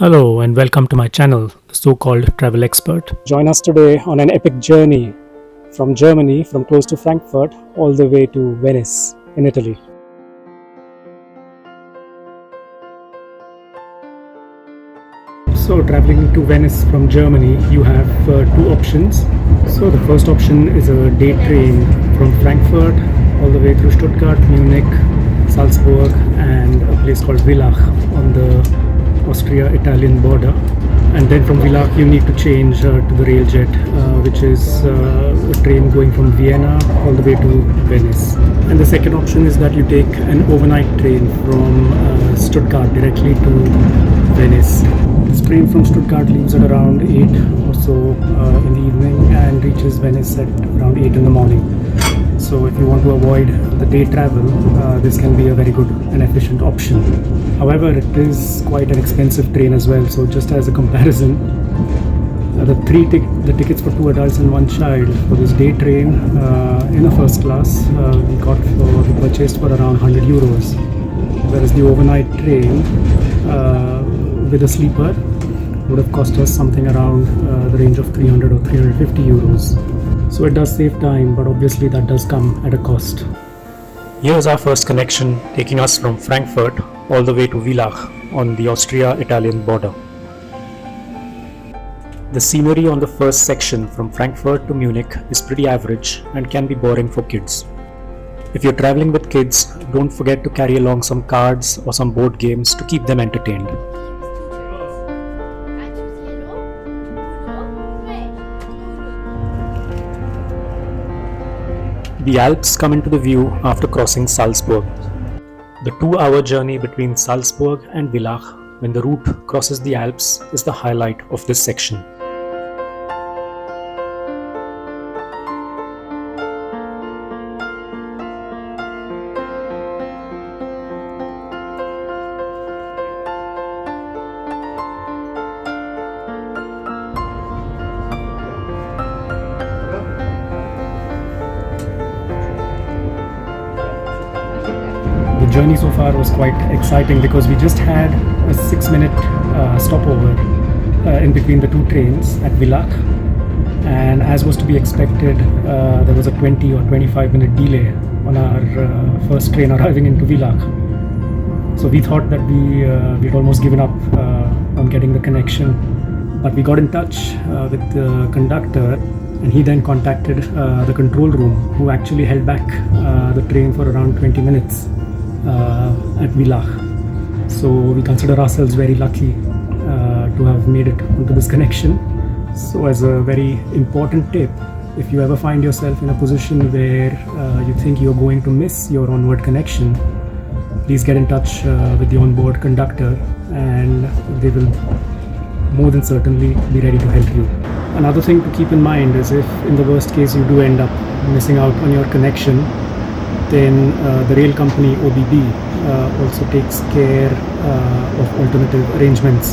Hello and welcome to my channel, the so-called travel expert. Join us today on an epic journey from Germany, from close to Frankfurt, all the way to Venice in Italy. So traveling to Venice from Germany, you have two options. So the first option is a day train from Frankfurt all the way through Stuttgart, Munich, Salzburg and a place called Villach on the Austria-Italian border, and then from Villach you need to change to the Railjet, which is a train going from Vienna all the way to Venice. And the second option is that you take an overnight train from Stuttgart directly to Venice. This train from Stuttgart leaves at around 8 or so in the evening and reaches Venice at around 8 in the morning. So if you want to avoid the day travel, this can be a very good and efficient option. However, it is quite an expensive train as well. So just as a comparison, the tickets for 2 adults and 1 child for this day train in a first class we purchased for around 100 euros, whereas the overnight train with a sleeper would have cost us something around the range of 300 or 350 euros. So it does save time, but obviously that does come at a cost. Here's our first connection, taking us from Frankfurt all the way to Villach on the Austria-Italian border. The scenery on the first section from Frankfurt to Munich is pretty average and can be boring for kids. If you're traveling with kids, don't forget to carry along some cards or some board games to keep them entertained. The Alps come into the view after crossing Salzburg. The 2-hour journey between Salzburg and Villach, when the route crosses the Alps, is the highlight of this section. The journey so far was quite exciting because we just had a 6-minute stopover in between the two trains at Villach, and as was to be expected, there was a 20 or 25-minute delay on our first train arriving into Villach. So we thought that we'd almost given up on getting the connection, but we got in touch with the conductor, and he then contacted the control room, who actually held back the train for around 20 minutes at Villach. So we consider ourselves very lucky to have made it onto this connection. So as a very important tip, if you ever find yourself in a position where you think you're going to miss your onward connection, please get in touch with the onboard conductor and they will more than certainly be ready to help you. Another thing to keep in mind is, if in the worst case you do end up missing out on your connection, then the rail company OBB also takes care of alternative arrangements.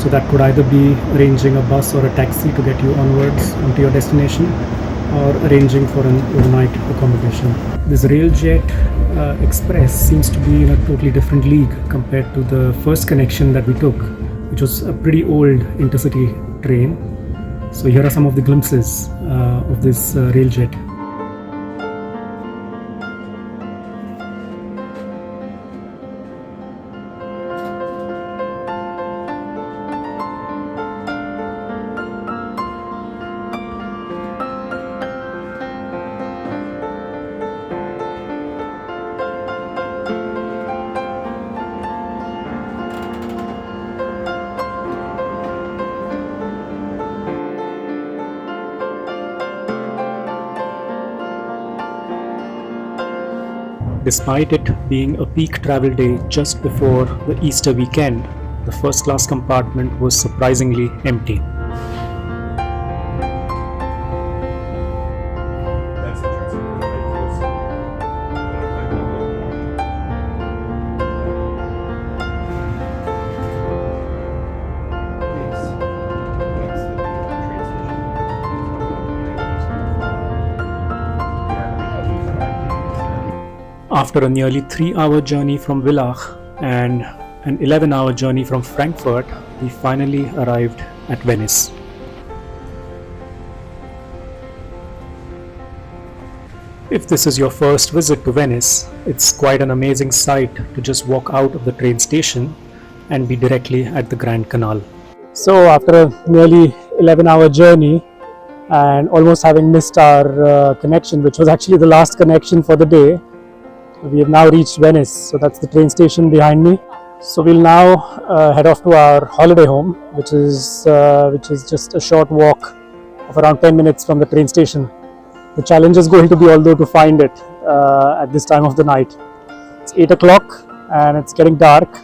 So that could either be arranging a bus or a taxi to get you onwards onto your destination, or arranging for an overnight accommodation. This Railjet Express seems to be in a totally different league compared to the first connection that we took, which was a pretty old intercity train. So here are some of the glimpses of this Railjet. Despite it being a peak travel day just before the Easter weekend, the first class compartment was surprisingly empty. After a nearly 3-hour journey from Villach and an 11-hour journey from Frankfurt, we finally arrived at Venice. If this is your first visit to Venice, it's quite an amazing sight to just walk out of the train station and be directly at the Grand Canal. So after a nearly 11-hour journey and almost having missed our connection, which was actually the last connection for the day, we have now reached Venice. So that's the train station behind me. So we'll now head off to our holiday home, which is just a short walk of around 10 minutes from the train station. The challenge is going to be, although, to find it at this time of the night. It's 8 o'clock and it's getting dark.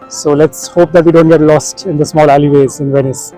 So let's hope that we don't get lost in the small alleyways in Venice.